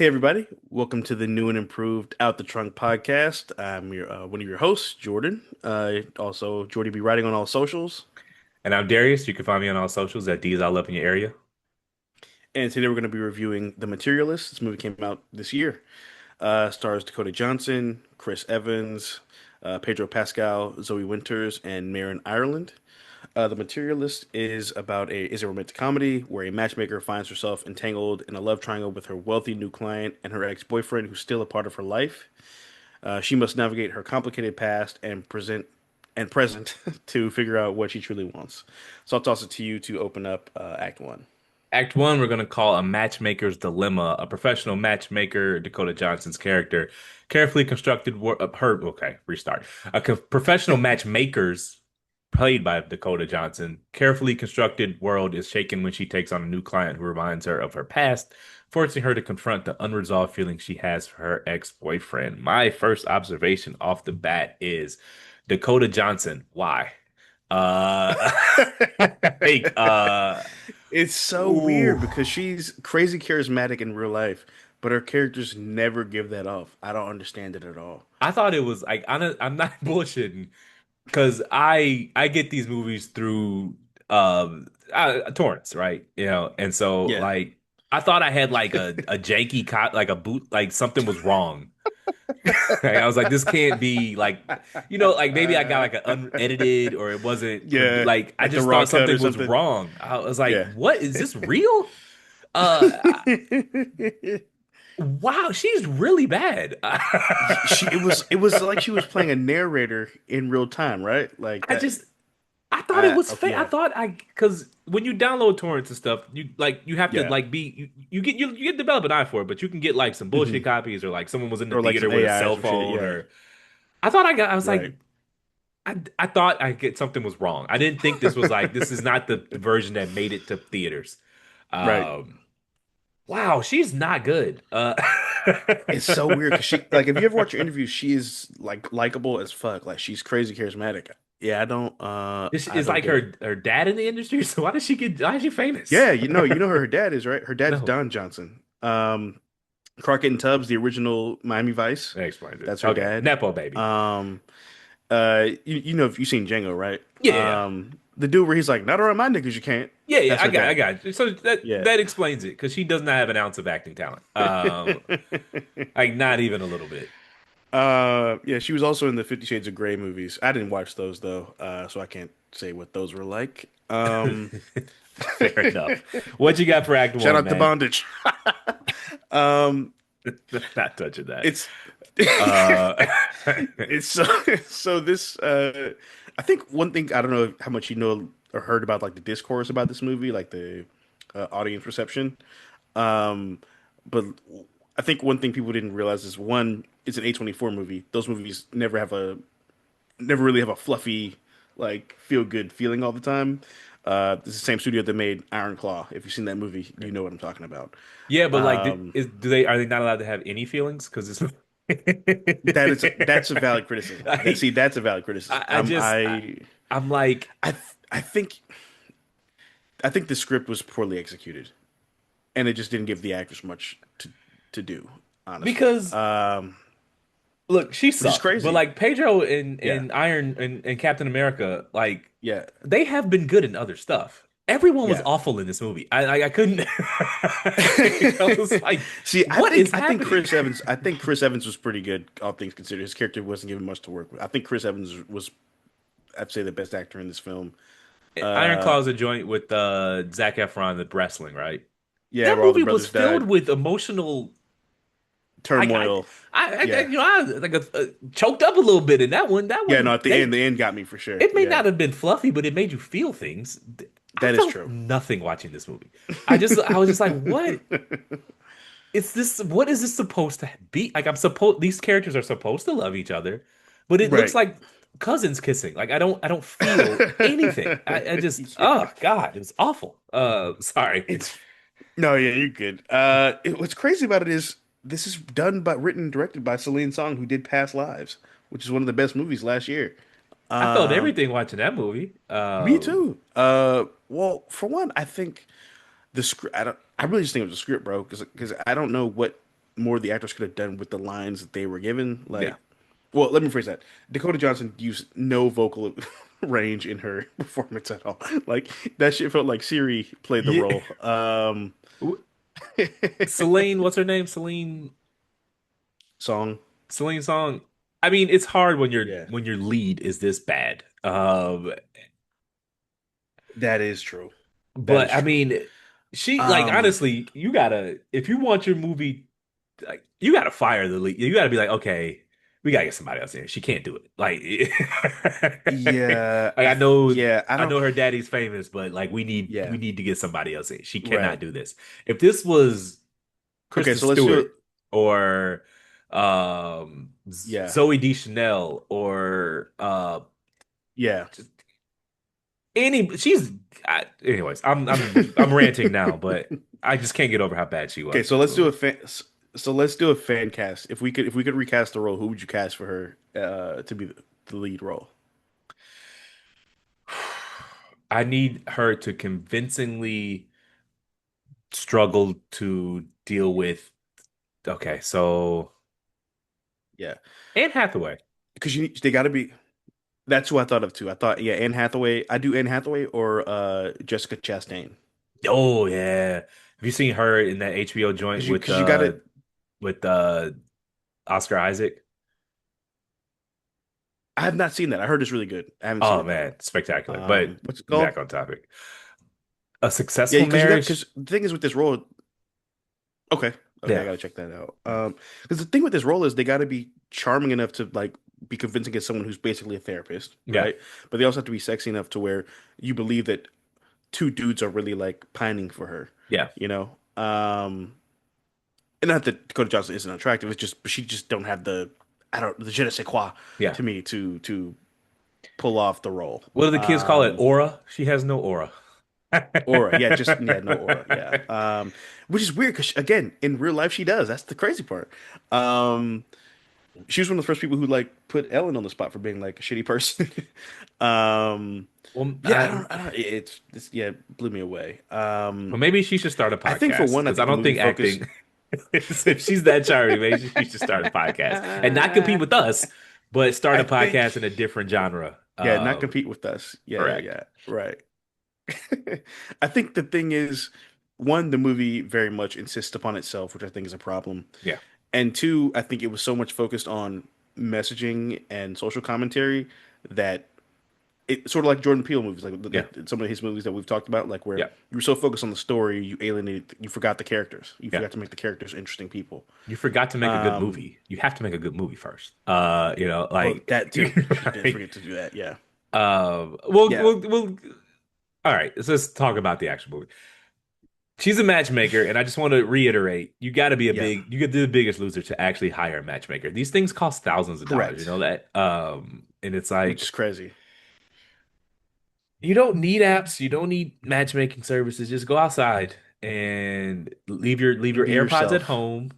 Hey everybody, welcome to the new and improved Out the Trunk podcast. I'm your one of your hosts, Jordan. Also, Jordy be writing on all socials. And I'm Darius. You can find me on all socials at D's All Up in your area. And today we're going to be reviewing The Materialists. This movie came out this year. Stars Dakota Johnson, Chris Evans, Pedro Pascal, Zoe Winters, and Marin Ireland. The Materialist is a romantic comedy where a matchmaker finds herself entangled in a love triangle with her wealthy new client and her ex-boyfriend, who's still a part of her life. She must navigate her complicated past and present to figure out what she truly wants. So I'll toss it to you to open up Act One. Act one, we're going to call a matchmaker's dilemma. A professional matchmaker, Dakota Johnson's character, carefully constructed her. Okay, restart. Professional matchmakers, played by Dakota Johnson, carefully constructed world is shaken when she takes on a new client who reminds her of her past, forcing her to confront the unresolved feelings she has for her ex-boyfriend. My first observation off the bat is Dakota Johnson. Why? Uh, like, It's so ooh. weird because she's crazy charismatic in real life, but her characters never give that off. I don't understand it at all. I thought it was like I'm not bullshitting because I get these movies through torrents, right? And so Yeah. like I thought I had like a janky cop like a boot like something was wrong. Like, I was like, this can't be like, like maybe I got like an unedited or it wasn't Yeah, like I like the just raw thought cut or something was something. wrong. I was like, Yeah. what is this real? Wow, she's really bad. It was like she was playing a narrator in real time, right? Like I that. just I thought it was Okay, fake. I yeah, thought because when you download torrents and stuff, you have to yeah. like be you get develop an eye for it, but you can get like some bullshit Hmm. copies or like someone was in the Or like theater some with a AI or cell some shit. phone Yeah, or I was like right, I thought I get something was wrong. I didn't think this was like this is not the version that made it to theaters. right. Um wow, she's not good. It's so weird because she like if you ever watch her interviews, she is like likable as fuck. Like she's crazy charismatic. Yeah, This I is don't like get it. her dad in the industry, so why is she famous? Yeah, you know who her dad is, right? Her dad's No, Don Johnson. Crockett and Tubbs, the original Miami Vice. that explains it. That's her Okay, dad. Nepo baby. Um, you know if you've seen Django, right? Yeah. The dude where he's like, not around my niggas, you can't. Yeah, yeah, That's her I dad. got it. So that Yeah. that explains it because she does not have an ounce of acting talent. Like not even a little bit. Yeah, she was also in the 50 Shades of Grey movies. I didn't watch those though, so I can't say what those were like. Fair enough. What you got for Act Shout One, out to man? Bondage. Um, Not touching that. it's Uh, it's so this I think one thing I don't know how much you know or heard about like the discourse about this movie, like the audience reception. Um, but I think one thing people didn't realize is one, it's an A24 movie. Those movies never really have a fluffy, like feel good feeling all the time. This is the same studio that made Iron Claw. If you've seen that movie, you know what I'm talking about. yeah, but like, Um, do they are they not allowed to have any feelings? Because it's that's a valid criticism. I, That's a valid criticism. I just I'm like I, th I think I think the script was poorly executed, and it just didn't give the actors much to do, honestly. because look, she Which is sucked, but crazy. like Pedro and Yeah, Iron and Captain America, like yeah, they have been good in other stuff. Everyone was yeah. awful in this movie. I couldn't. I was like, See, what is I think happening? Chris Evans was pretty good, all things considered. His character wasn't given much to work with. I think Chris Evans was, I'd say, the best actor in this film. Iron Uh, Claw's a joint with Zac Efron, the wrestling, right? yeah, That where all the movie was brothers filled died, with emotional. I, turmoil. Yeah, I like choked up a little bit in that one. That yeah. No, one, at the end got me for sure. it may Yeah, not have been fluffy, but it made you feel things. I that is felt true. nothing watching this movie. I was just like, what is this? What is this supposed to be? Like, these characters are supposed to love each other, but it looks Right. like cousins kissing. Like, I don't feel anything. I just, Yeah. oh God, it was awful. Sorry. It's no, yeah, you're good. What's crazy about it is this is written and directed by Celine Song, who did Past Lives, which is one of the best movies last year. I felt Um, everything watching that movie. Me too. Well, for one, I think the script. I really just think it was the script, bro, because I don't know what. more the actors could have done with the lines that they were given. Yeah. Like, well, let me phrase that. Dakota Johnson used no vocal range in her performance at all. Like that shit felt like Siri played the Yeah. role. Celine, what's her name? Celine Song. Celine Song. I mean, it's hard Yeah, when your lead is this bad. that is true. That is But I true. mean, she like Um, honestly, you gotta if you want your movie, like you gotta fire the lead. You gotta be like, okay, we gotta get somebody else in. She can't do it. Like, yeah, like yeah, I I don't. know her daddy's famous, but like Yeah, we need to get somebody else in. She cannot right. do this. If this was Okay, Kristen so let's do it. Stewart or Yeah, Zoe Deschanel or yeah. any anyways, I'm ranting now, but I just can't get over how bad she Okay, was in so this let's do movie. a fan. So let's do a fan cast. If we could recast the role, who would you cast for her to be the lead role? I need her to convincingly struggle to deal with. Okay, so Yeah, Anne Hathaway. because they got to be. That's who I thought of too. I thought, yeah, Anne Hathaway. I do Anne Hathaway or Jessica Chastain. Oh yeah, have you seen her in that HBO joint Because you got to. with Oscar Isaac? I have not seen that. I heard it's really good. I haven't seen Oh it though. man, spectacular. But What's it called? back on topic. A Yeah, successful because you got marriage. because the thing is with this role. Okay, okay, I Yeah, gotta check that out. Because the thing with this role is they got to be charming enough to like be convincing as someone who's basically a therapist, yeah, right? But they also have to be sexy enough to where you believe that two dudes are really like pining for her, yeah, you know? And not that Dakota Johnson isn't attractive, it's just she just don't have the I don't the je ne sais quoi yeah. to me to pull off the role. What do the kids call it? Aura? She has no aura. Aura, yeah, just yeah, no aura, yeah. Which is weird because again, in real life she does. That's the crazy part. Um, she was one of the first people who like put Ellen on the spot for being like a shitty person. um, Well, yeah, I don't, yeah, it blew me away. well, maybe she should start a I think for podcast one, I because I think the don't movie think focused. acting. If she's that charming, maybe she should start a podcast and not compete with us, but start I a podcast think, in a different genre. yeah, not compete with us. Yeah, yeah, Correct. yeah, right. I think the thing is, one, the movie very much insists upon itself, which I think is a problem. Yeah, And two, I think it was so much focused on messaging and social commentary that it sort of like Jordan Peele movies, yeah, some of his movies that we've talked about, like where yeah, you were so focused on the story, you alienated, you forgot the characters. You yeah. forgot to make the characters interesting people. You forgot to make a good Um, movie. You have to make a good movie first. well, Like, that too. She did like, forget to do that. Yeah. we'll, Yeah. all right, let's just talk about the actual movie. She's a matchmaker, and I just want to reiterate, Yeah. you got to be the biggest loser to actually hire a matchmaker. These things cost thousands of dollars, you Correct. know that? And it's Which like is crazy. you don't need apps, you don't need matchmaking services. Just go outside and leave And your be AirPods at yourself. home,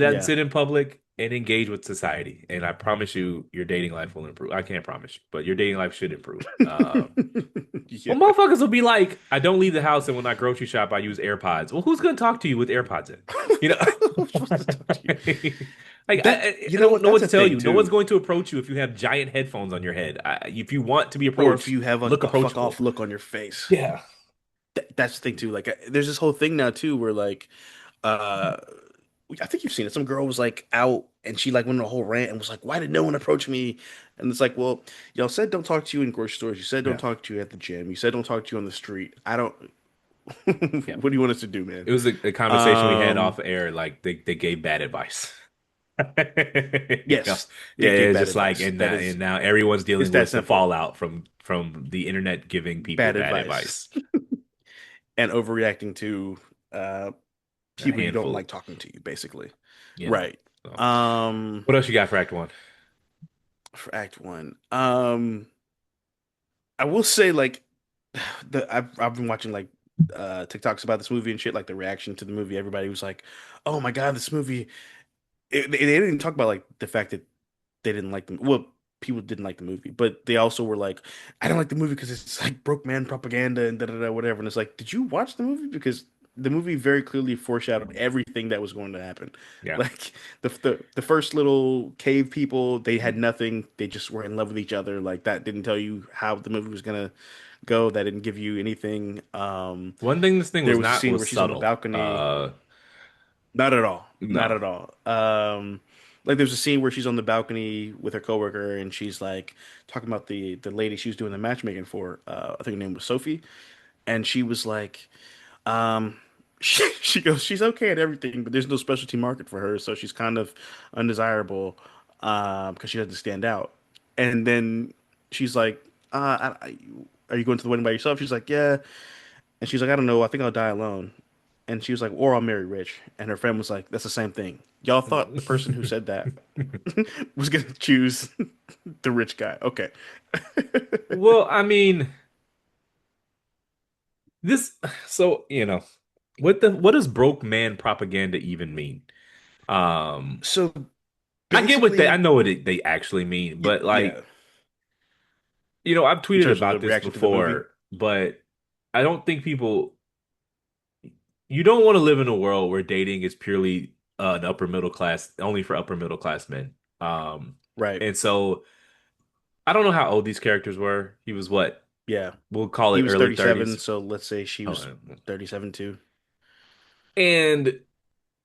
Yeah. sit in public and engage with society. And I promise you, your dating life will improve. I can't promise, but your dating life should improve. Well, Yeah. motherfuckers will be like, I don't leave the house, and when I grocery shop, I use AirPods. Well, who's going to talk to you with AirPods in? You know, I'm supposed to talk to you. like That you I know don't what? know what That's to a tell thing you. No one's too. going to approach you if you have giant headphones on your head. If you want to be Or if approached, you have look a fuck approachable. off look on your face. Yeah, That's the thing too. Like, there's this whole thing now too, where like, uh, I think you've seen it. Some girl was like out, and she like went on a whole rant and was like, "Why did no one approach me?" And it's like, well, y'all said don't talk to you in grocery stores. You said don't yeah, talk to you at the gym. You said don't talk to you on the street. I don't. yeah. What do you want us to do, man? It was a conversation we had Um, off air. Like they gave bad advice. You know, yes, yeah, they gave it's bad just like advice. That and is, now everyone's it's dealing that with the simple. fallout from the internet giving people Bad bad advice advice. and overreacting to A people you don't handful, like talking to you, basically. you know. Right. So, Um, what else you got for Act One? for Act One, I will say like I've been watching like TikToks about this movie and shit, like the reaction to the movie. Everybody was like, "Oh my God, this movie." They didn't even talk about like the fact that they didn't like them. Well, people didn't like the movie, but they also were like, "I don't like the movie because it's like broke man propaganda and da da da whatever." And it's like, did you watch the movie? Because the movie very clearly foreshadowed everything that was going to happen. Yeah. Like the first little cave people, they had nothing. They just were in love with each other. Like that didn't tell you how the movie was gonna go. That didn't give you anything. One thing this thing There was was a not scene was where she's on the subtle. balcony. Not at all. Not No. at all. Like there's a scene where she's on the balcony with her coworker and she's like talking about the lady she was doing the matchmaking for. I think her name was Sophie, and she was like, um, she goes, she's okay at everything, but there's no specialty market for her, so she's kind of undesirable, because she doesn't stand out. And then she's like, are you going to the wedding by yourself? She's like, yeah. And she's like, I don't know. I think I'll die alone. And she was like, or I'll marry rich. And her friend was like, that's the same thing. Y'all thought the person who said that was gonna choose the rich guy. Okay. Well, I mean, this so what does broke man propaganda even mean? Um, So I get what they I basically, know what they actually mean, but yeah, like, I've in tweeted terms of the about this reaction to the movie, before, but I don't think people you don't want to live in a world where dating is purely an upper middle class, only for upper middle class men. right? And so I don't know how old these characters were. He was what? Yeah. We'll call He it was early 37, 30s. so let's say she Oh, was 37 too. and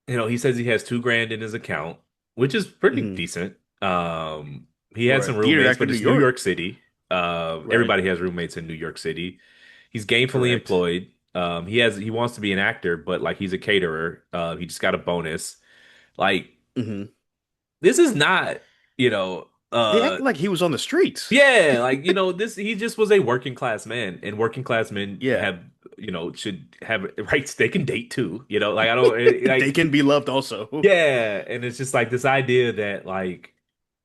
he says he has 2 grand in his account, which is pretty Hmm. decent. He had For a some theater roommates, actor in but New it's New York, York City. right? Everybody has roommates in New York City. He's gainfully Correct. employed. He wants to be an actor, but like he's a caterer. He just got a bonus. Like Hmm. this is not, you know, They acted like he was on the streets. yeah, like this he just was a working class man, and working class men Yeah. have, should have rights. They can date too, like I don't They like can be loved also. yeah, and it's just like this idea that like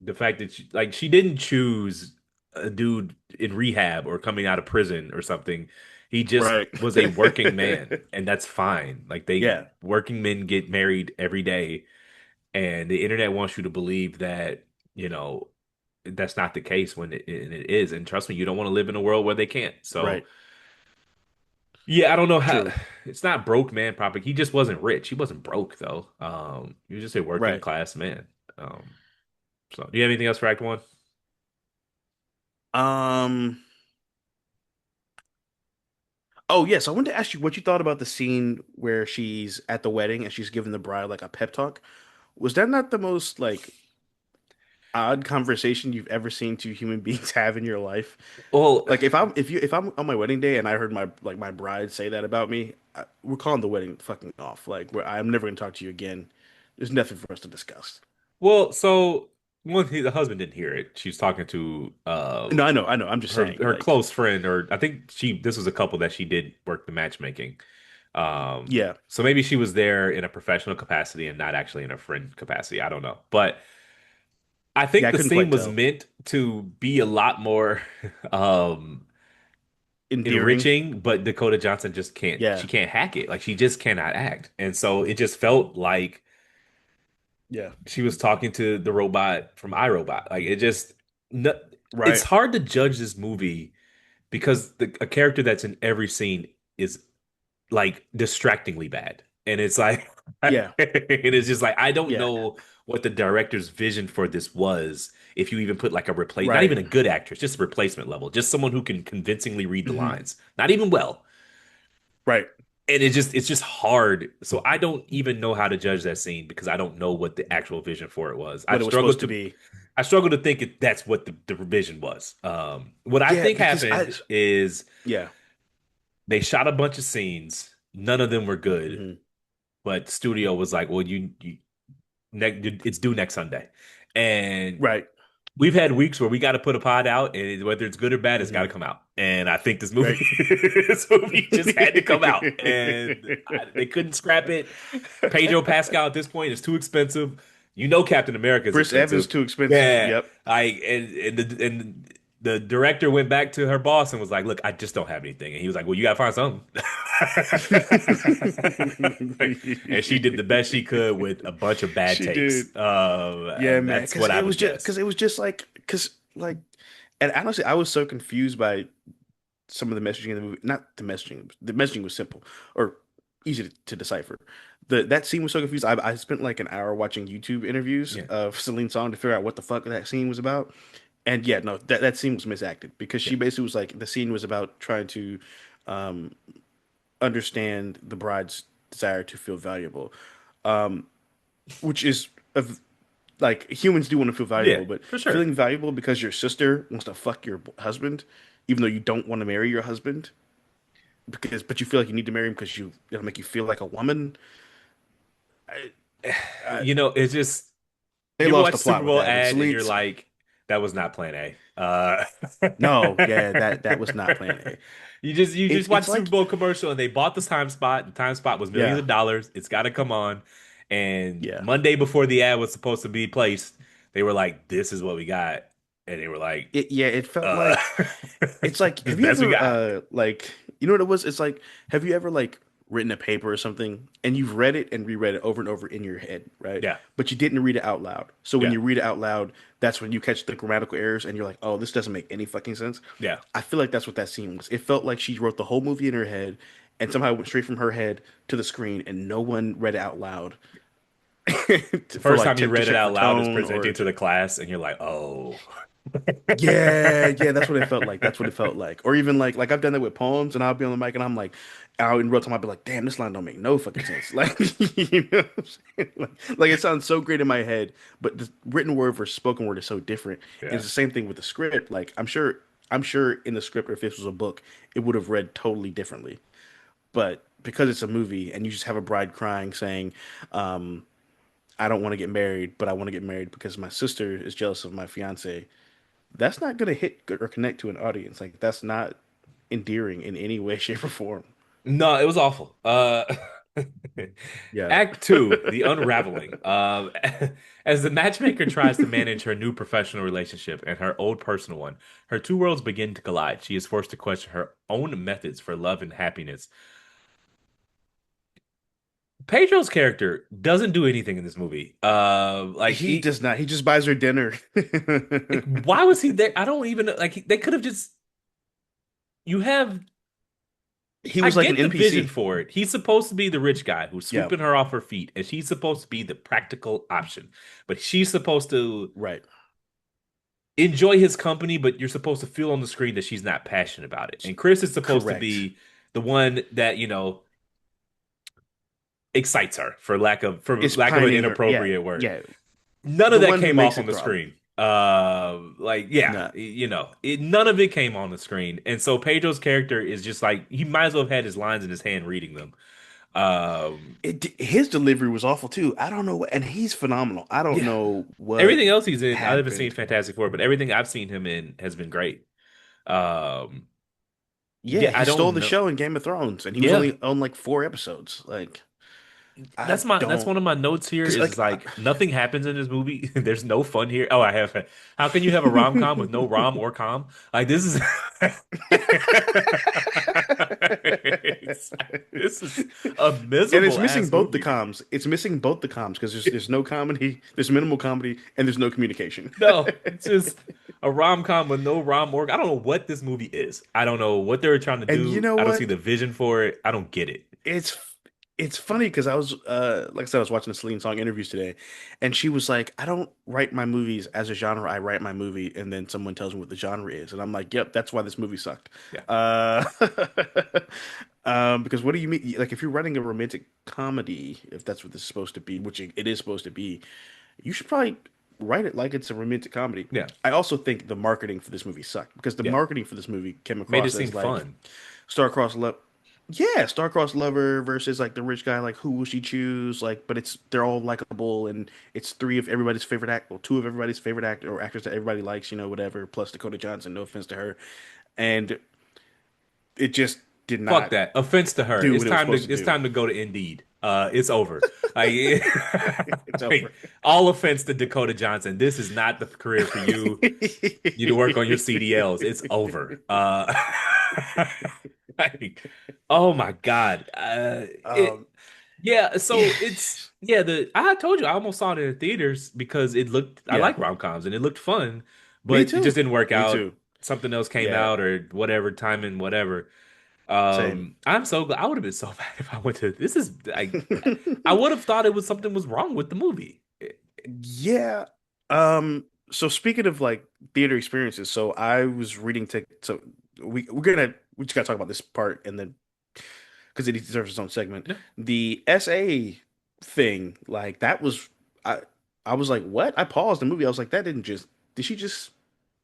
the fact that she didn't choose a dude in rehab or coming out of prison or something. He just Right. was a working man, and that's fine. Like Yeah. working men get married every day, and the internet wants you to believe that, you know, that's not the case when it is. And trust me, you don't want to live in a world where they can't. So Right. yeah, I don't know how. True. It's not broke man proper. He just wasn't rich. He wasn't broke though. He was just a working Right. class man. Um, so do you have anything else for Act One? Um. Oh yes, I wanted to ask you what you thought about the scene where she's at the wedding and she's giving the bride like a pep talk. Was that not the most like odd conversation you've ever seen two human beings have in your life? Well, Like if I'm on my wedding day and I heard my bride say that about me, we're calling the wedding fucking off. Like I'm never gonna talk to you again. There's nothing for us to discuss. so the husband didn't hear it. She's talking to No, I know. I'm just saying, her like, close friend, or I think this was a couple that she did work the matchmaking. yeah, So maybe she was there in a professional capacity and not actually in a friend capacity. I don't know. But I yeah, think I the couldn't scene quite was tell. meant to be a lot more um Endearing, enriching, but Dakota Johnson just can't yeah, she can't hack it. Like she just cannot act. And so it just felt like yeah, she was talking to the robot from iRobot. Like it just no, it's right, hard to judge this movie because a character that's in every scene is like distractingly bad. And it's like and yeah, it's just like I don't yeah, know what the director's vision for this was. If you even put like a replace, not even right, a good actress, just a replacement level, just someone who can convincingly read the hmm, lines, not even well. right. And it's just hard. So I don't even know how to judge that scene because I don't know what the actual vision for it was. What it was supposed to be. I struggle to think that's what the vision was. What I Yeah, think because happened is yeah, they shot a bunch of scenes. None of them were good, hmm, but studio was like, "Well, it's due next Sunday," and right, we've had weeks where we got to put a pod out, and whether it's good or bad, it's got to hmm, come out. And I think right. this movie just had to come out, and they couldn't scrap it. Pedro Pascal at this point is too expensive. Captain America is Chris Evans expensive. too expensive. Yeah, Yep. the director went back to her boss and was like, "Look, I just don't have anything." And he was like, "Well, you gotta find something." And she did the best she could with a bunch of bad She did. takes. Yeah, And man. that's what I would guess. Because it was just like, because like, and honestly, I was so confused by some of the messaging in the movie. Not the messaging. The messaging was simple, or easy to decipher. That scene was so confused. I spent like an hour watching YouTube interviews Yeah, of Celine Song to figure out what the fuck that scene was about. And yeah, no, that scene was misacted because yeah, she basically was like the scene was about trying to um, understand the bride's desire to feel valuable, which is of like humans do want to feel yeah, valuable, but for sure. feeling valuable because your sister wants to fuck your husband, even though you don't want to marry your husband, because but you feel like you need to marry him because you it'll make you feel like a woman. I, I, It's just they you ever lost watch the a Super plot with Bowl that. But ad and you're Celine's like, that was not plan A. no, yeah, that was not Plan A. You just watch It's a Super like Bowl commercial and they bought this time spot. The time spot was millions yeah, of dollars. It's got to come on. And yeah. Monday before the ad was supposed to be placed, they were like, "This is what we got," and they were like, It felt "Uh, like it's like this have you best we ever got." like you know what it was? It's like have you ever like written a paper or something and you've read it and reread it over and over in your head, right? Yeah, But you didn't read it out loud. So when yeah, you read it out loud, that's when you catch the grammatical errors and you're like, "Oh, this doesn't make any fucking sense." yeah. I feel like that's what that scene was. It felt like she wrote the whole movie in her head and somehow went straight from her head to the screen and no one read it out loud The for first like time you to read it check for out loud is tone or presenting to to the class, and you're like, "Oh, yeah, yeah, that's what it felt like. That's what it felt like. Or even like I've done that with poems, and I'll be on the mic, and I'm like, out in real time, I'll be like, damn, this line don't make no fucking sense. Like, you know, what I'm saying? Like it sounds so great in my head, but the written word versus spoken word is so different. And yeah." it's the same thing with the script. Like I'm sure in the script, or if this was a book, it would have read totally differently. But because it's a movie, and you just have a bride crying, saying, um, "I don't want to get married, but I want to get married because my sister is jealous of my fiance." That's not going to hit or connect to an audience. Like that's not endearing in any way, shape, or form. No, it was awful. Yeah. Act two, the unraveling. As the matchmaker tries to manage her new professional relationship and her old personal one, her two worlds begin to collide. She is forced to question her own methods for love and happiness. Pedro's character doesn't do anything in this movie. He does not. He just buys her dinner. Why was he there? I don't even know. Like, they could have just. You have He I was like an get the vision NPC. for it. He's supposed to be the rich guy who's Yeah. sweeping her off her feet, and she's supposed to be the practical option. But she's supposed to Right. enjoy his company, but you're supposed to feel on the screen that she's not passionate about it. And Chris is supposed to Correct. be the one that, excites her for It's lack of an pining her. Yeah. inappropriate word. Yeah. None of The that one who came off makes on it the throb. screen. Like, yeah, Nah. none of it came on the screen. And so Pedro's character is just like he might as well have had his lines in his hand reading them. Um, His delivery was awful too. I don't know what, and he's phenomenal. I don't yeah. know what Everything else he's in, I haven't seen happened. Fantastic Four, but everything I've seen him in has been great. Um, Yeah, yeah, I he stole don't the know. show in Game of Thrones, and he was Yeah, only on like 4 episodes. Like, I that's don't, one of my notes here because is like, like nothing happens in this movie. There's no fun here. Oh, I have. How can you have a rom-com with no rom or com? Like this is this is a and it's miserable missing ass both the movie. comms. It's missing both the comms because there's no comedy, there's minimal comedy, and there's no communication. No, it's just a rom-com with no rom or I don't know what this movie is. I don't know what they were trying to And you do. know I don't see what? the vision for it. I don't get it. It's it's funny because I was like I said, I was watching the Celine Song interviews today, and she was like, "I don't write my movies as a genre. I write my movie, and then someone tells me what the genre is, and I'm like, yep, that's why this movie sucked." Yeah. Uh, because what do you mean? Like, if you're writing a romantic comedy, if that's what this is supposed to be, which it is supposed to be, you should probably write it like it's a romantic comedy. Yeah. I also think the marketing for this movie sucked because the Yeah. marketing for this movie came Made it across seem as like fun. star-crossed love. Yeah, star-crossed lover versus like the rich guy. Like, who will she choose? Like, but it's they're all likable, and it's three of everybody's favorite act, well, two of everybody's favorite actor or actors that everybody likes. You know, whatever. Plus Dakota Johnson. No offense to her, and it just did Fuck not that. Offense to her. do It's what it was time to supposed to it's do. time to go to Indeed. It's over. Like, It's over. like, all offense to Dakota Johnson. This is not the career for you. You need to work on your CDLs. It's over. Like, oh my God. um, Yeah, yeah, so the I told you I almost saw it in the theaters because I yeah. like rom-coms and it looked fun, Me but it just too. didn't work Me out. too. Something else came Yeah, out or whatever, timing, whatever. Same. I'm so glad. I would have been so mad if I went to this is I would have thought it was something was wrong with the movie. Yeah. So speaking of like theater experiences, so I was reading so we just gotta talk about this part and then because it deserves its own segment. Yeah, The SA thing, like that was I I was like, what? I paused the movie. I was like, that didn't just did she just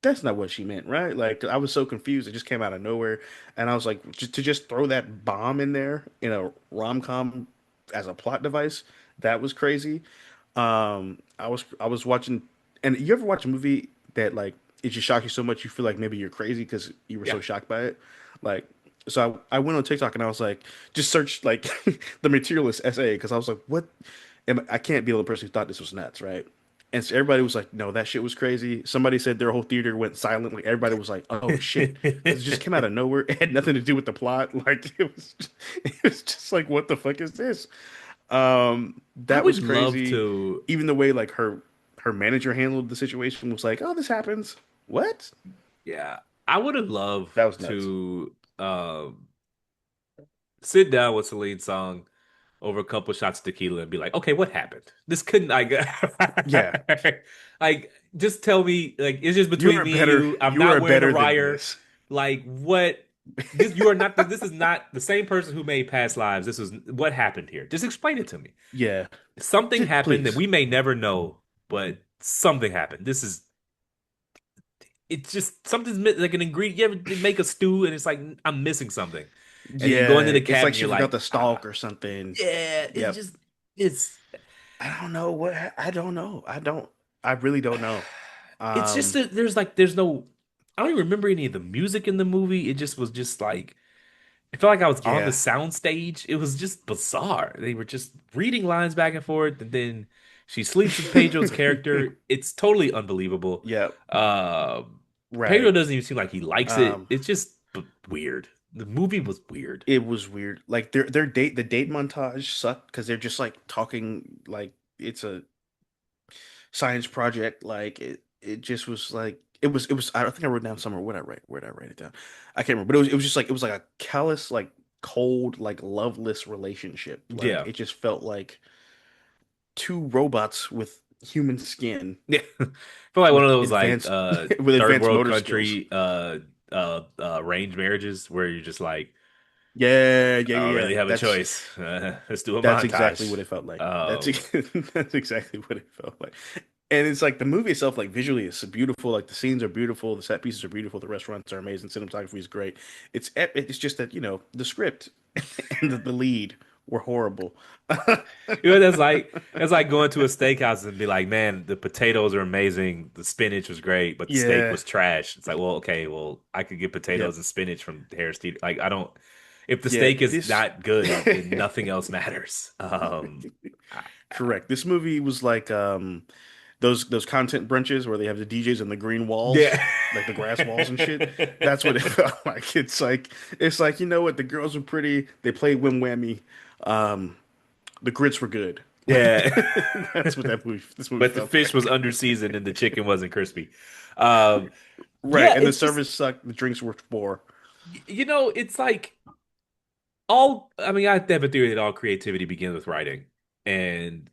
that's not what she meant, right? Like I was so confused. It just came out of nowhere. And I was like, just throw that bomb in there in a rom-com as a plot device, that was crazy. I was watching, and you ever watch a movie that like it just shocked you so much you feel like maybe you're crazy because you were yeah. so shocked by it. Like, so I went on TikTok and I was like, just search like the Materialist SA because I was like, what? I can't be the person who thought this was nuts, right? And so everybody was like, no, that shit was crazy. Somebody said their whole theater went silent. Like everybody was like, oh shit, because it just came out of nowhere. It had nothing to do with the plot. Like it was just like, what the fuck is this? I That would was love crazy. to. Even the way like her manager handled the situation was like, oh, this happens. What? Yeah, I would have loved That was nuts. to sit down with Celine Song over a couple shots of tequila and be like, okay, what happened? This couldn't like Yeah, like just tell me like it's just you between are me and better. you. I'm You not are wearing a better than wire. this. Like what this you are not this is not the same person who made past lives. This was what happened here. Just explain it to me. Yeah, Something happened that please. we may never know, but something happened. This is it's just like an ingredient. You ever make a stew and it's like I'm missing something, and then you go into Yeah, the it's like cabinet, she you're forgot like, the ah, stalk or something. yeah. It's Yep. just it's I don't know what I don't know. I don't. I really don't know. it's just Um. that there's no. I don't even remember any of the music in the movie. It just was just like it felt like I was on the Yeah. sound stage. It was just bizarre. They were just reading lines back and forth, and then she sleeps with Pedro's character. It's totally unbelievable. Yep. Uh, Pedro Right. doesn't even seem like he likes it. Um. It's just weird. The movie was weird. It was weird. Like the date montage sucked because they're just like talking like it's a science project. Like it just was like it was. I don't think I wrote down somewhere. Where did I write it down? I can't remember. But it was just like it was like a callous, like cold, like loveless relationship. Like Yeah. it just felt like two robots with human skin Yeah. I feel like one of with those like advanced with third advanced world motor skills. country arranged marriages where you're just like Yeah, yeah, I yeah, don't yeah. really have a choice. Let's do a That's exactly montage. what it felt like. Um, That's exactly what it felt like. And it's like the movie itself, like visually, is beautiful. Like the scenes are beautiful, the set pieces are beautiful, the restaurants are amazing, cinematography is great. It's just that the script and the lead were horrible. you know, that's like going to a steakhouse and be like, man, the potatoes are amazing, the spinach was great, but the steak Yeah. was trash. It's like, well, okay, well, I could get potatoes Yep. and spinach from Harris Teeter. Like, I don't. If the Yeah. steak is not good, then nothing else matters. I- Correct. This movie was like those content brunches where they have the DJs and the green walls, yeah. like the grass walls and shit. That's what it felt like. It's like what, the girls were pretty, they played Wim Whammy. Um, the grits were good. Like Yeah. that's what this movie But the felt fish was like. underseasoned and the chicken wasn't crispy. Um, Right, yeah, and the it's just service sucked, the drinks were poor. it's like all. I mean, I have a theory that all creativity begins with writing, and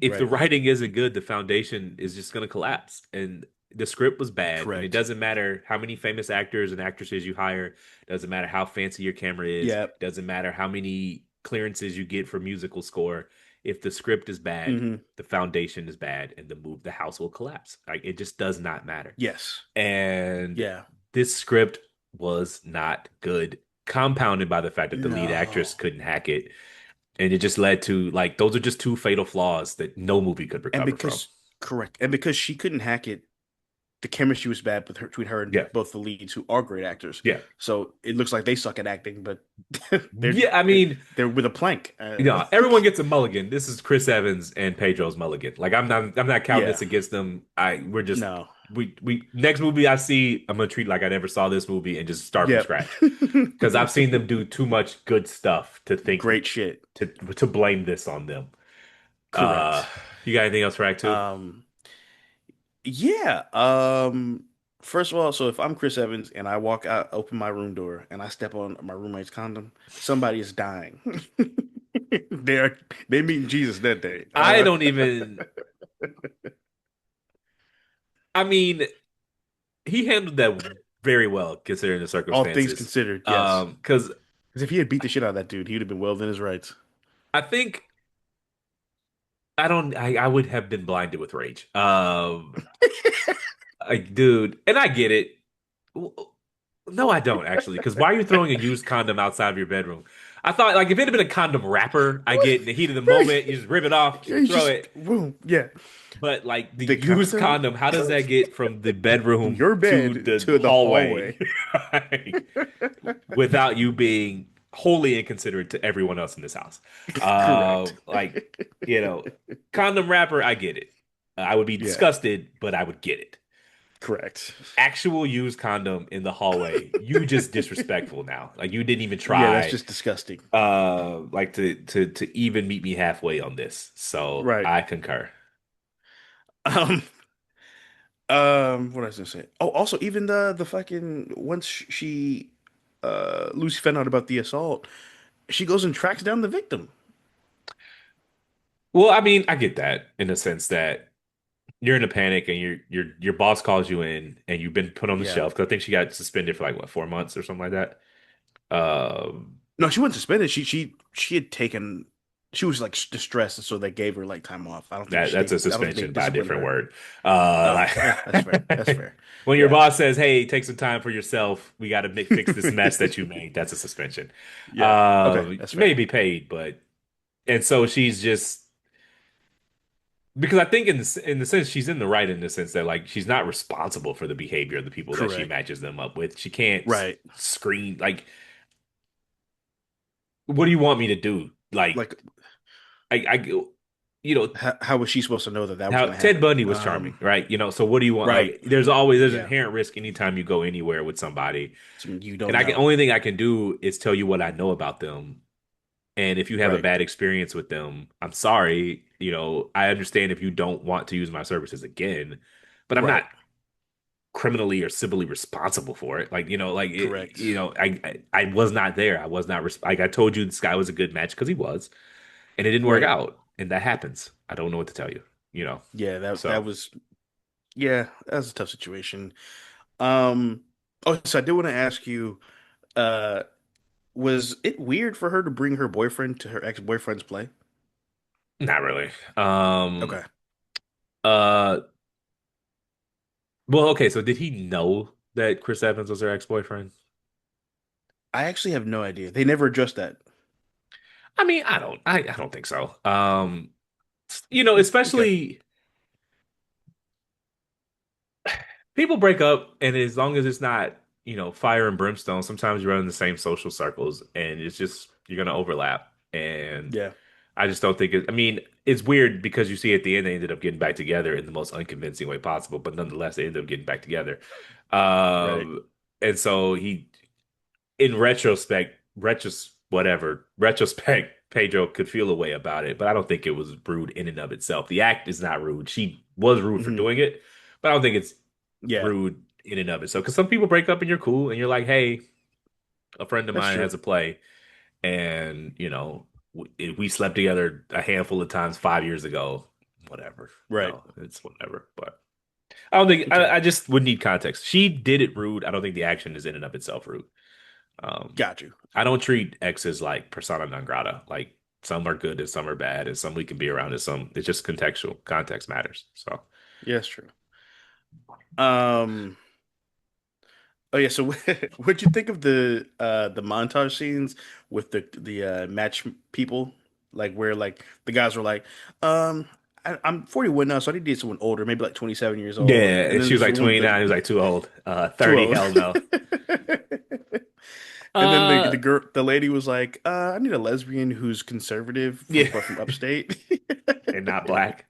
if the Right. writing isn't good, the foundation is just going to collapse. And the script was bad, and it Correct. doesn't matter how many famous actors and actresses you hire, doesn't matter how fancy your camera is, Yeah. doesn't matter how many clearances you get for musical score. If the script is bad, Hmm. the foundation is bad, and the house will collapse. Like it just does not matter. Yes. And Yeah. this script was not good, compounded by the fact that the lead actress No. couldn't hack it. And it just led to like those are just two fatal flaws that no movie could And recover from. because correct. And because she couldn't hack it, the chemistry was bad between her and Yeah. both the leads, who are great actors. Yeah. So it looks like they suck at acting, but they're Yeah, I mean, they're with a plank. everyone gets a mulligan. This is Chris Evans and Pedro's mulligan. Like I'm not counting Yeah, this against them. We're just no, we next movie I see, I'm gonna treat it like I never saw this movie and just start from yep, scratch. Because I've seen them do too much good stuff to think great shit. to blame this on them. Uh Correct. you got anything else for Act Two? Um, yeah. First of all, so if I'm Chris Evans and I walk out, open my room door, and I step on my roommate's condom, somebody is dying. They're they meet Jesus that day. I don't even. I mean, he handled that very well considering the All things circumstances. considered, yes. Because Because if he had beat the shit out of that dude, he would have been well within his rights. I think I don't. I would have been blinded with rage. Dude, and I get it. No, I don't actually. Because why are you throwing a used condom outside of your bedroom? I thought like if it had been a condom wrapper, I get in the heat of the moment, you just rip it off, Yeah, you throw just it. boom, yeah. But like the The used condom condom, how does that get from the from bedroom your to bed the to the hallway? hallway. Like, without you being wholly inconsiderate to everyone else in this house. Correct. Like, you know, condom wrapper, I get it. I would be Yeah, disgusted, but I would get it. correct. Actual used condom in the hallway, you just disrespectful now. Like you didn't even Yeah, that's try just disgusting. like to even meet me halfway on this. So Right. I concur. Um, what was I gonna say? Oh, also, even the fucking once she, Lucy found out about the assault, she goes and tracks down the victim. Well, I mean, I get that in the sense that you're in a panic and your boss calls you in and you've been put on the Yeah. shelf because I think she got suspended for like what 4 months or something like that. Um, No, she wasn't suspended. She had taken. She was like distressed, so they gave her like time off. that's a I don't think they suspension by a disciplined different her. word. Oh, yeah, that's fair. That's Like fair. when your Yeah. boss says, "Hey, take some time for yourself. We got to fix this mess that you made." That's a suspension. Yeah. Okay, that's fair. Maybe paid, but and so she's just because I think in the sense she's in the right in the sense that like she's not responsible for the behavior of the people that she Correct. matches them up with. She can't Right. screen like what do you want me to do? Like Like, I you know how was she supposed to know that that was how going to Ted happen? Bundy was charming, right? So what do you want? Right. Like there's Yeah. inherent risk anytime you go anywhere with somebody. Something you And don't I can know. only thing I can do is tell you what I know about them. And if you have a Right. bad experience with them, I'm sorry. I understand if you don't want to use my services again, but I'm not Right. criminally or civilly responsible for it. Like, Correct. I was not there. I was not like I told you this guy was a good match because he was, and it didn't work Right. out. And that happens. I don't know what to tell you, you know. Yeah, that So was yeah, that was a tough situation. Um oh, so I did want to ask you, uh was it weird for her to bring her boyfriend to her ex-boyfriend's play? not really. Okay. Uh well, okay, so did he know that Chris Evans was her ex-boyfriend? I actually have no idea. They never addressed that. I mean, I don't think so. Okay. Especially people break up, and as long as it's not, fire and brimstone, sometimes you run in the same social circles, and it's just you're gonna overlap. And Yeah. I just don't think it. I mean, it's weird because you see at the end they ended up getting back together in the most unconvincing way possible, but nonetheless they ended up getting back together. Right. Um, and so in retrospect, Pedro could feel a way about it, but I don't think it was rude in and of itself. The act is not rude. She was rude for Hmm. doing it, but I don't think it's Yeah, rude in and of itself. Because some people break up and you're cool and you're like, hey, a friend of that's mine true. has a play, and we slept together a handful of times 5 years ago. Whatever, Right. it's whatever. But I don't think Okay. I just would need context. She did it rude. I don't think the action is in and of itself rude. Um, Got you. I don't treat exes like persona non grata. Like some are good and some are bad, and some we can be around, and some it's just contextual. Context matters. So Yeah, that's true. Um, oh yeah, so what'd you think of the montage scenes with the match people? Like where like the guys were like, I'm 41 now, so I need to date someone older, maybe like 27 years old. yeah, And and then she was there's like the one 29. He was like too old. too 30. old. Hell no. And then Uh, the girl, the lady was like, I need a lesbian who's conservative from yeah, but from upstate. and not black.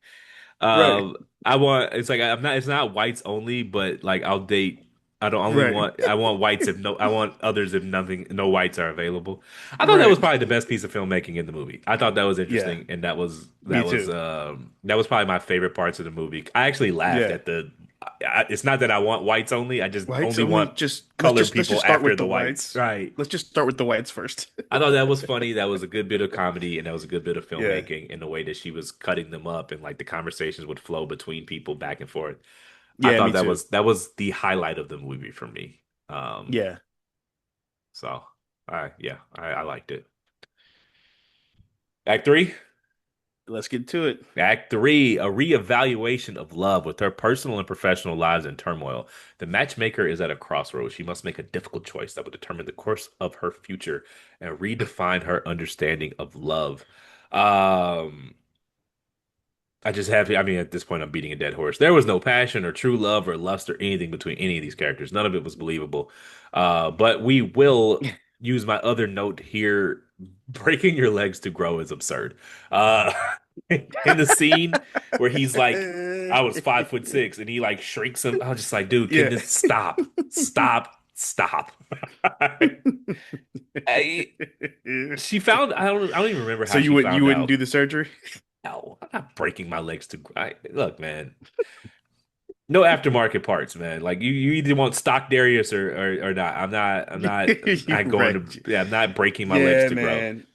Right. I want it's like I'm not it's not whites only, but like I'll date I don't only Right. want I want whites if no I want others if nothing no whites are available. I thought that was Right. probably the best piece of filmmaking in the movie. I thought that was Yeah. interesting and Me too. that was probably my favorite parts of the movie. I actually laughed Yeah. at the It's not that I want whites only. I just Whites only only. want Just colored let's people just start after with the the whites. whites. Right. Let's just start with the whites first. I thought that was funny. That was a good bit of comedy, and that was a good bit of Yeah. filmmaking in the way that she was cutting them up, and like the conversations would flow between people back and forth. I Yeah, thought me too. that was the highlight of the movie for me. Yeah. So yeah, I liked it. Act three. Let's get to it. Act three, a reevaluation of love with her personal and professional lives in turmoil. The matchmaker is at a crossroads. She must make a difficult choice that will determine the course of her future and redefine her understanding of love. Um, I just have, I mean, at this point, I'm beating a dead horse. There was no passion or true love or lust or anything between any of these characters. None of it was believable. But we will use my other note here. Breaking your legs to grow is absurd. Uh, in the scene where he's like, I was 5'6" and he like shrinks him. I was just like, dude, can Yeah. this stop? Stop. I, she found, I don't even remember So how she you found wouldn't out. do the surgery? No, I'm not breaking my legs to. Look, man. No aftermarket parts, man. Like you either want stock Darius or not. I'm You're not going right. to. Yeah, I'm not breaking my legs Yeah, to grow. man.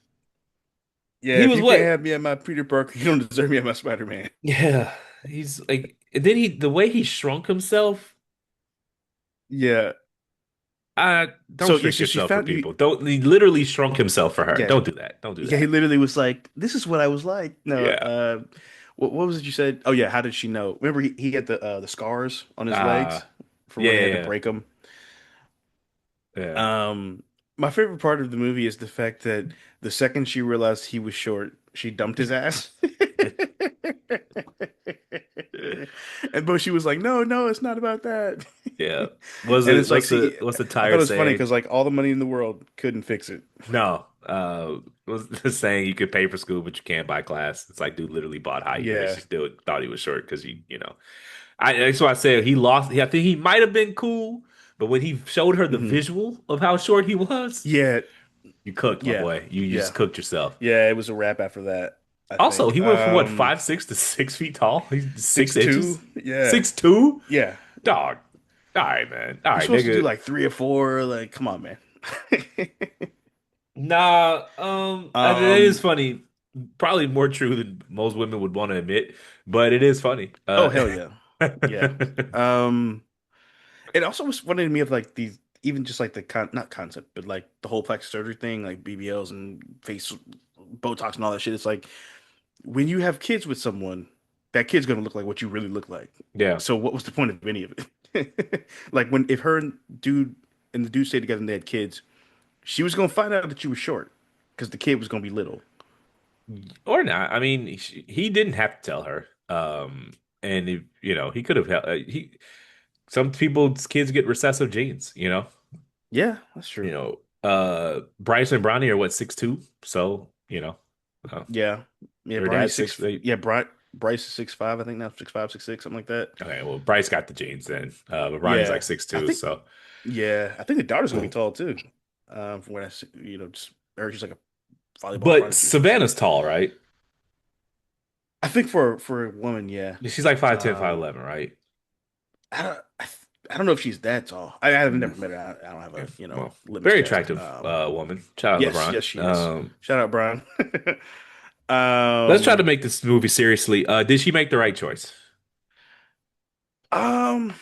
Yeah, He if was you can't what? have me at my Peter Parker, you don't deserve me at my Spider-Man. Yeah, he's like. And then the way he shrunk himself. Yeah. Don't So you shrink so she yourself for found you. people. Don't he literally shrunk himself for her? Yeah. Don't do that. Don't do Yeah, he that. literally was like, "This is what I was like." No, Yeah. what was it you said? Oh yeah, how did she know? Remember he had the scars on his Uh legs from yeah, where they had to yeah, break them. yeah. My favorite part of the movie is the fact that the second she realized he was short, she dumped his ass. Yeah. And but she was like, "No, no, it's not about that." Yeah. Was And it it's like, see, what's the I thought it tired was funny saying? because like all the money in the world couldn't fix it. No, was the saying you could pay for school, but you can't buy class. It's like dude literally bought height, and she Yeah. still thought he was short because I that's why I said he lost. I think he might have been cool, but when he showed her the Hmm. visual of how short he was, Yeah. you cooked, my Yeah. boy. You just Yeah. cooked yourself. Yeah. It was a wrap after that, I Also, think. he went from what 5'6" to 6 feet tall. He's 6 inches, 6'2". Yeah. 6'2". Yeah. Dog. All right, man. All You're right, supposed to do nigga. like 3 or 4. Like, come on, man. Nah, that is Um. funny. Probably more true than most women would want to admit, but it is funny. Oh hell yeah. Yeah. Um. It also was funny to me of like these, even just like the not concept, but like the whole plastic surgery thing, like BBLs and face Botox and all that shit. It's like when you have kids with someone, that kid's gonna look like what you really look like. Yeah. So what was the point of any of it? Like when if her and the dude stayed together and they had kids, she was gonna find out that you were short because the kid was gonna be little. Or not. I mean, he didn't have to tell her. And if, he could have he some people's kids get recessive genes, Yeah, that's true. Bryce and Bronny are what 6'2", so, uh, Yeah, yeah. their Bronny's dad's six. 6'8". Yeah, Bryce is 6'5". I think now 6'5", 6'6", something like that. Okay, well, Bryce got the genes then. But Ronnie's like Yeah, I 6'2", think. so. Yeah, I think the daughter's gonna be tall too. From what I see, just I heard she's like a volleyball But prodigy or some shit. Savannah's tall, right? I think for a woman, yeah. She's like 5'10", Um, 5'11", right? I don't know if she's that tall. I have Mm, never met her. I don't have yeah. a Well, litmus very test. attractive woman. Shout out Yes, LeBron. yes, she is. Shout out Brian. Let's try to um, make this movie seriously. Did she make the right choice? um,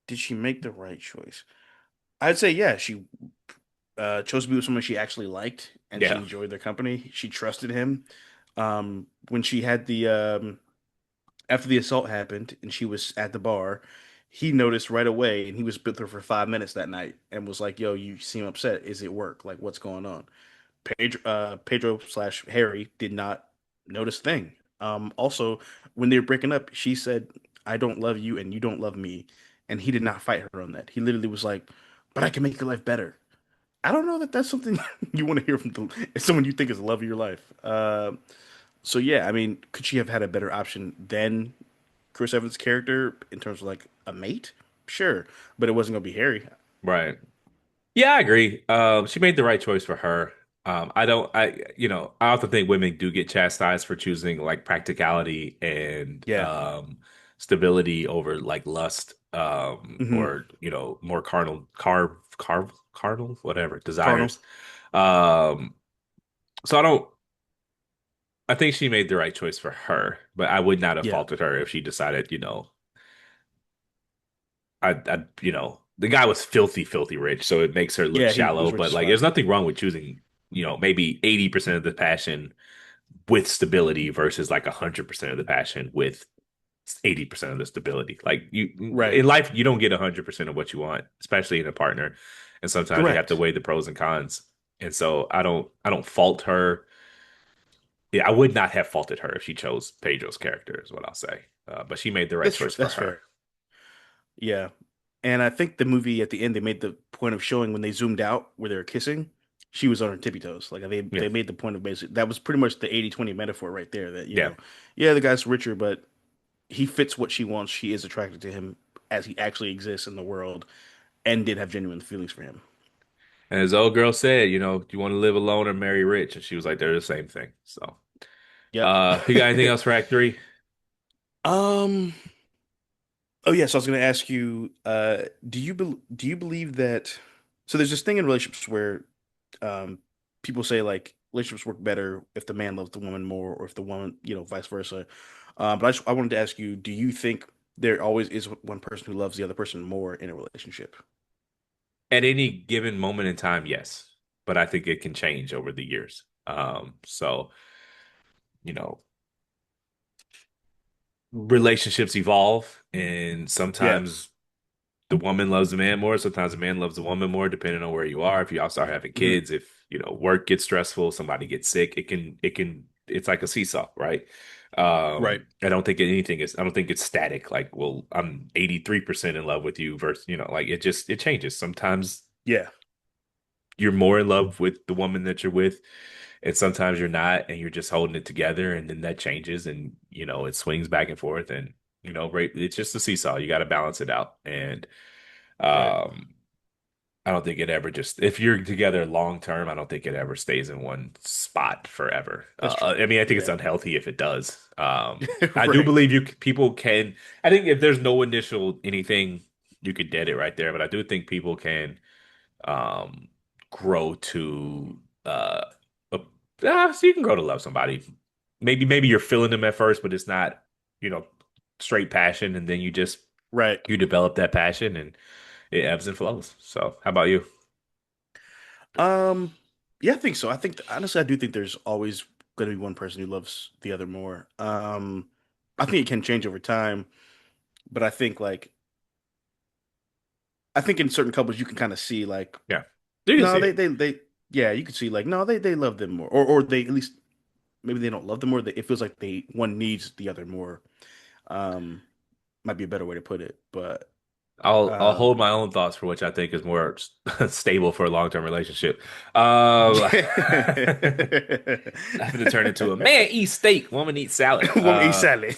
did she make the right choice? I'd say yeah. She chose to be with someone she actually liked, and she Yeah. enjoyed their company. She trusted him. When she had the after the assault happened and she was at the bar, he noticed right away and he was with her for 5 minutes that night and was like, "Yo, you seem upset. Is it work? Like, what's going on?" Pedro slash Harry did not notice a thing. Also, when they were breaking up, she said, "I don't love you and you don't love me," and he did not fight her on that. He literally was like, "But I can make your life better." I don't know that that's something you want to hear from someone you think is the love of your life. So yeah, I mean, could she have had a better option than Chris Evans' character in terms of like a mate? Sure, but it wasn't gonna be Harry. Right. Yeah, I agree. She made the right choice for her. I don't, I often think women do get chastised for choosing like practicality and Yeah, stability over like lust, Hmm. or more carnal, whatever, Carnal. desires. So I think she made the right choice for her, but I would not have Yeah. faulted her if she decided, the guy was filthy, filthy rich, so it makes her look Yeah, he shallow. was rich But as like, there's fuck. nothing wrong with choosing, maybe 80% of the passion with stability versus like 100% of the passion with 80% of the stability. Like you Right. in life, you don't get 100% of what you want, especially in a partner. And sometimes you have to Correct. weigh the pros and cons. And so I don't fault her. Yeah, I would not have faulted her if she chose Pedro's character, is what I'll say. But she made the right That's true. choice for That's her. fair. Yeah. And I think the movie at the end they made the point of showing when they zoomed out where they were kissing, she was on her tippy toes. Like Yeah, they made the point of basically that was pretty much the 80-20 metaphor right there that, yeah. yeah, the guy's richer, but he fits what she wants. She is attracted to him as he actually exists in the world and did have genuine feelings for him. And his old girl said, do you want to live alone or marry rich? And she was like, they're the same thing. So, Yep. you got anything else for Act Three? Um, oh yes, I was going to ask you, do you believe that so there's this thing in relationships where um people say like relationships work better if the man loves the woman more or if the woman, vice versa. But I wanted to ask you, do you think there always is one person who loves the other person more in a relationship? At any given moment in time, yes, but I think it can change over the years. So you know, relationships evolve, and Yeah. sometimes the woman loves the man more. Sometimes the man loves the woman more, depending on where you are. If you all start having Hmm. kids, if work gets stressful, somebody gets sick, it's like a seesaw, right? Right. I don't think it's static. Like, well, I'm 83% in love with you versus, like it changes. Sometimes Yeah. you're more in love with the woman that you're with, and sometimes you're not, and you're just holding it together, and then that changes, and it swings back and forth, and right, it's just a seesaw. You got to balance it out, and Right. um, I don't think it ever just if you're together long term, I don't think it ever stays in one spot forever. That's true. I mean, I think it's Yeah. unhealthy if it does. I do Right. believe people can. I think if there's no initial anything, you could dead it right there. But I do think people can um grow to a, so you can grow to love somebody. Maybe you're feeling them at first, but it's not, you know, straight passion, and then Right. you develop that passion and it ebbs and flows. So how about you? Um, yeah, I think so. I think honestly, I do think there's always going to be one person who loves the other more. I think it can change over time, but I think in certain couples you can kind of see like Yeah. You can no, see it. yeah, you can see like no, they love them more, or they at least maybe they don't love them more. It feels like they one needs the other more. Um, might be a better way to put it, but I'll um, hold my own thoughts for which I think is more stable for a long-term relationship. I'm gonna turn into a man eats steak, woman eats salad. woman eat salad.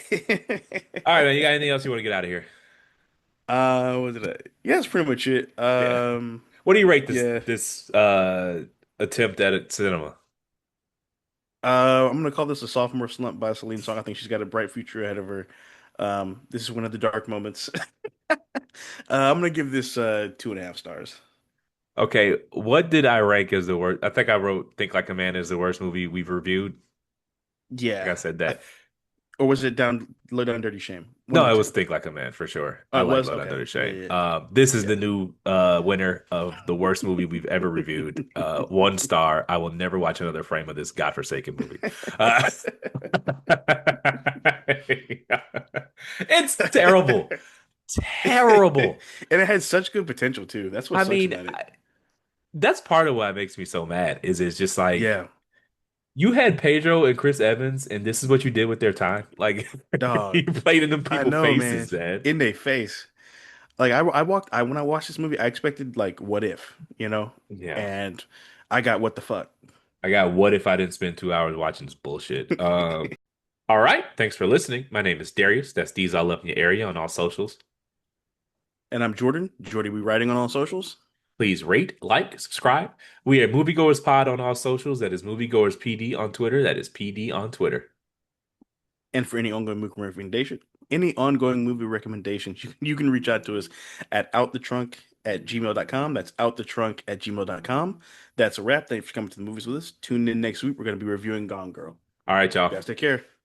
All right, man. You got anything else you want to get out of here? What did I? Yeah, that's pretty much it. Yeah. What do you rate Yeah. this attempt at a cinema? I'm gonna call this a sophomore slump by Celine Song. I think she's got a bright future ahead of her. This is one of the dark moments. I'm gonna give this 2.5 stars. Okay, what did I rank as the worst? I think I wrote "Think Like a Man" is the worst movie we've reviewed. Like Yeah. I said I that. th or was it down low down dirty shame? One of No, the it was two. "Think Like a Man" for sure. Oh, I it like was? Blood Under Okay. the Yeah, Shame. yeah, This is yeah. the new winner of the worst movie we've ever reviewed. 1 star. I will never watch another frame of this godforsaken movie. Uh, it's terrible. Terrible. And it had such good potential too. That's what I sucks mean, about it. that's part of what makes me so mad is it's just like Yeah. you had Pedro and Chris Evans, and this is what you did with their time. Like Dog. you played in them I people's know, man. faces, man. In their face. Like I when I watched this movie, I expected like what if, Yeah. and I got what the fuck. I got what if I didn't spend 2 hours watching this bullshit? All right. Thanks for listening. My name is Darius. That's D's all up in your area on all socials. And I'm Jordan. Jordy, we writing on all socials. Please rate, like, subscribe. We are Moviegoers Pod on all socials. That is Moviegoers PD on Twitter. That is PD on Twitter. And for any ongoing movie recommendation, any ongoing movie recommendations, you can reach out to us at outthetrunk@gmail.com. That's outthetrunk@gmail.com. That's a wrap. Thanks for coming to the movies with us. Tune in next week. We're going to be reviewing Gone Girl. All right, You y'all. guys take care.